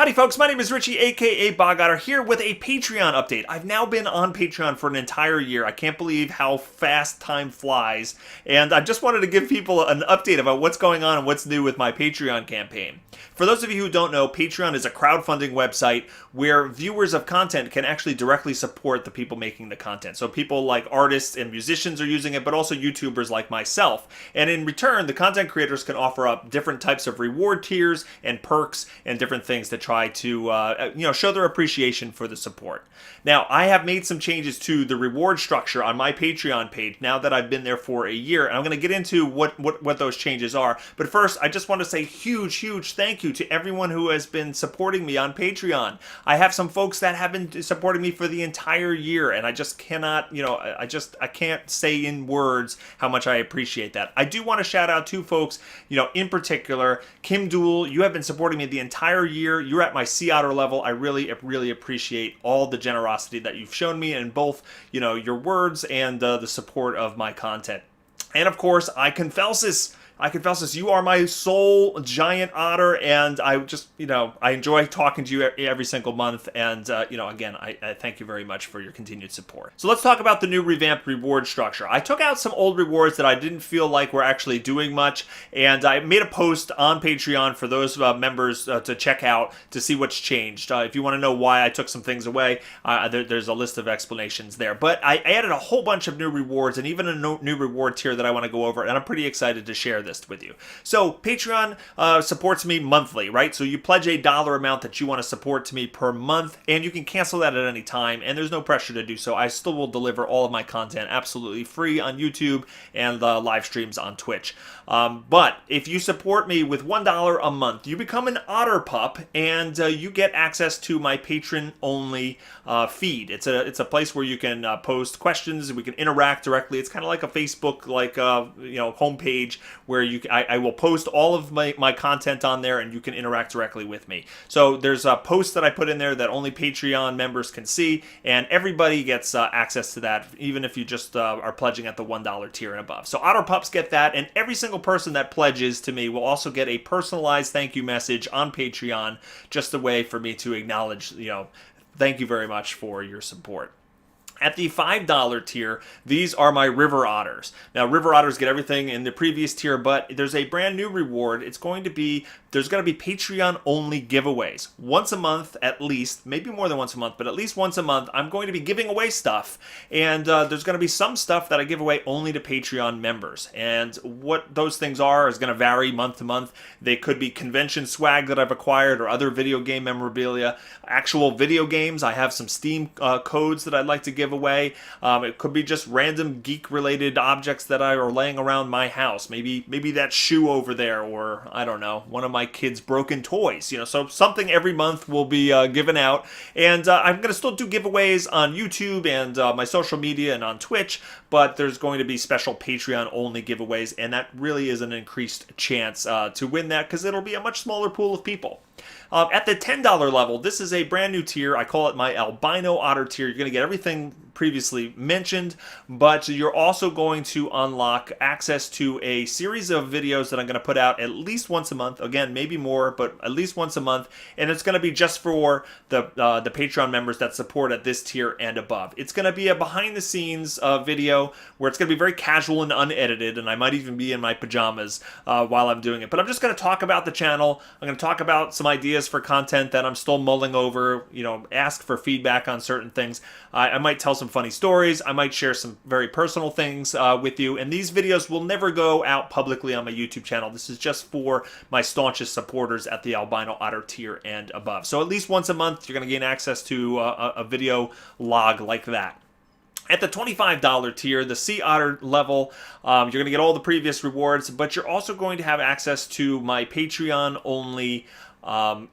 Howdy folks, my name is Richie, aka Otter, here with a Patreon update. I've now been on Patreon for an entire year. I can't believe how fast time flies, and I just wanted to give people an update about what's going on and what's new with my Patreon campaign. For those of you who don't know, Patreon is a crowdfunding website where viewers of content can actually directly support the people making the content. So people like artists and musicians are using it, but also YouTubers like myself. And in return, the content creators can offer up different types of reward tiers and perks and different things to try to show their appreciation for the support. Now, I have made some changes to the reward structure on my Patreon page now that I've been there for a year, and I'm going to get into what those changes are. But first, I just want to say huge thank you to everyone who has been supporting me on Patreon. I have some folks that have been supporting me for the entire year, and I just cannot, I can't say in words how much I appreciate that. I do want to shout out two folks, in particular, Deuel. You have been supporting me the entire year. You're at my Sea Otter level. I really appreciate all the generosity that you've shown me in both, your words and the support of my content. And of course, Aikunfelcis, you are my sole giant otter, and I just, I enjoy talking to you every single month, and, again, I thank you very much for your continued support. So let's talk about the new revamped reward structure. I took out some old rewards that I didn't feel like were actually doing much, and I made a post on Patreon for those members to check out to see what's changed. If you want to know why I took some things away, there's a list of explanations there. But I added a whole bunch of new rewards, and even a new reward tier that I want to go over, and I'm pretty excited to share this with you. So Patreon supports me monthly, right? So you pledge a dollar amount that you want to support to me per month, and you can cancel that at any time, and there's no pressure to do so. I still will deliver all of my content absolutely free on YouTube and the live streams on Twitch. But if you support me with $1 a month, you become an Otter pup, and you get access to my patron-only feed. It's a place where you can post questions, and we can interact directly. It's kind of like a Facebook, homepage where I will post all of my content on there, and you can interact directly with me. So there's a post that I put in there that only Patreon members can see, and everybody gets access to that, even if you just are pledging at the $1 tier and above. So Otter Pups get that, and every single person that pledges to me will also get a personalized thank you message on Patreon, just a way for me to acknowledge, thank you very much for your support. At the $5 tier, these are my river otters. Now, river otters get everything in the previous tier, but there's a brand new reward. There's going to be Patreon-only giveaways. Once a month, at least, maybe more than once a month, but at least once a month, I'm going to be giving away stuff. And there's going to be some stuff that I give away only to Patreon members. And what those things are is going to vary month to month. They could be convention swag that I've acquired or other video game memorabilia, actual video games. I have some Steam codes that I'd like to give away. It could be just random geek-related objects that are laying around my house. Maybe that shoe over there, or I don't know, one of my kids' broken toys. So something every month will be given out, and I'm going to still do giveaways on YouTube and my social media and on Twitch, but there's going to be special Patreon-only giveaways, and that really is an increased chance to win that because it'll be a much smaller pool of people. At the $10 level, this is a brand new tier. I call it my albino otter tier. You're going to get everything previously mentioned, but you're also going to unlock access to a series of videos that I'm going to put out at least once a month. Again, maybe more, but at least once a month, and it's going to be just for the Patreon members that support at this tier and above. It's going to be a behind-the-scenes video where it's going to be very casual and unedited, and I might even be in my pajamas while I'm doing it. But I'm just going to talk about the channel. I'm going to talk about some ideas for content that I'm still mulling over, ask for feedback on certain things. I might tell some funny stories. I might share some very personal things with you. And these videos will never go out publicly on my YouTube channel. This is just for my staunchest supporters at the albino otter tier and above. So at least once a month, you're going to gain access to a video log like that. At the $25 tier, the Sea Otter level, you're going to get all the previous rewards, but you're also going to have access to my Patreon-only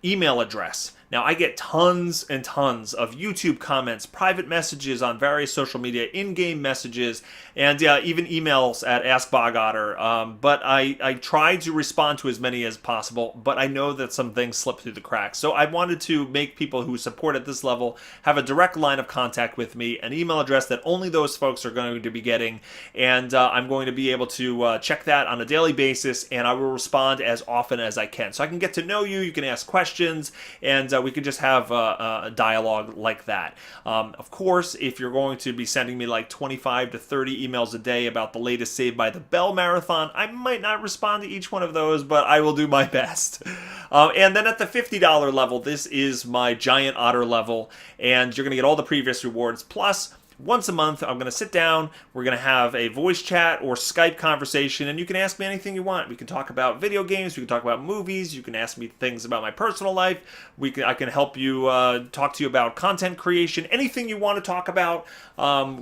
email address. Now, I get tons and tons of YouTube comments, private messages on various social media, in-game messages, and even emails at Ask Otter. But I try to respond to as many as possible, but I know that some things slip through the cracks. So I wanted to make people who support at this level have a direct line of contact with me, an email address that only those folks are going to be getting, and I'm going to be able to check that on a daily basis, and I will respond as often as I can. So I can get to know you, you can ask questions, and we could just have a dialogue like that. Of course, if you're going to be sending me like 25 to 30 emails a day about the latest Saved by the Bell marathon, I might not respond to each one of those, but I will do my best. And then at the $50 level, this is my giant otter level, and you're going to get all the previous rewards, plus once a month, I'm going to sit down, we're going to have a voice chat or Skype conversation, and you can ask me anything you want. We can talk about video games, we can talk about movies, you can ask me things about my personal life, I can help you talk to you about content creation, anything you want to talk about,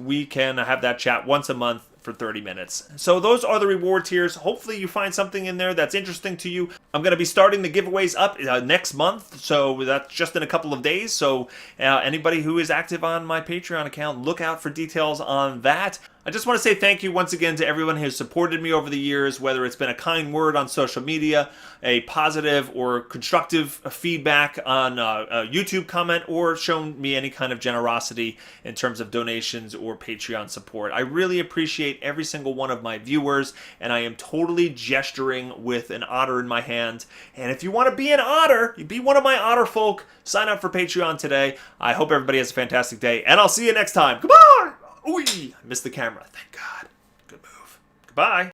we can have that chat once a month for 30 minutes. So those are the reward tiers. Hopefully you find something in there that's interesting to you. I'm going to be starting the giveaways up next month, so that's just in a couple of days. So anybody who is active on my Patreon account, look out for details on that. I just want to say thank you once again to everyone who has supported me over the years, whether it's been a kind word on social media, a positive or constructive feedback on a YouTube comment, or shown me any kind of generosity in terms of donations or Patreon support. I really appreciate every single one of my viewers, and I am totally gesturing with an otter in my hand. And if you want to be an otter, be one of my Otterfolk, sign up for Patreon today. I hope everybody has a fantastic day, and I'll see you next time. Goodbye! Ooh, I missed the camera. Thank God. Good move. Goodbye.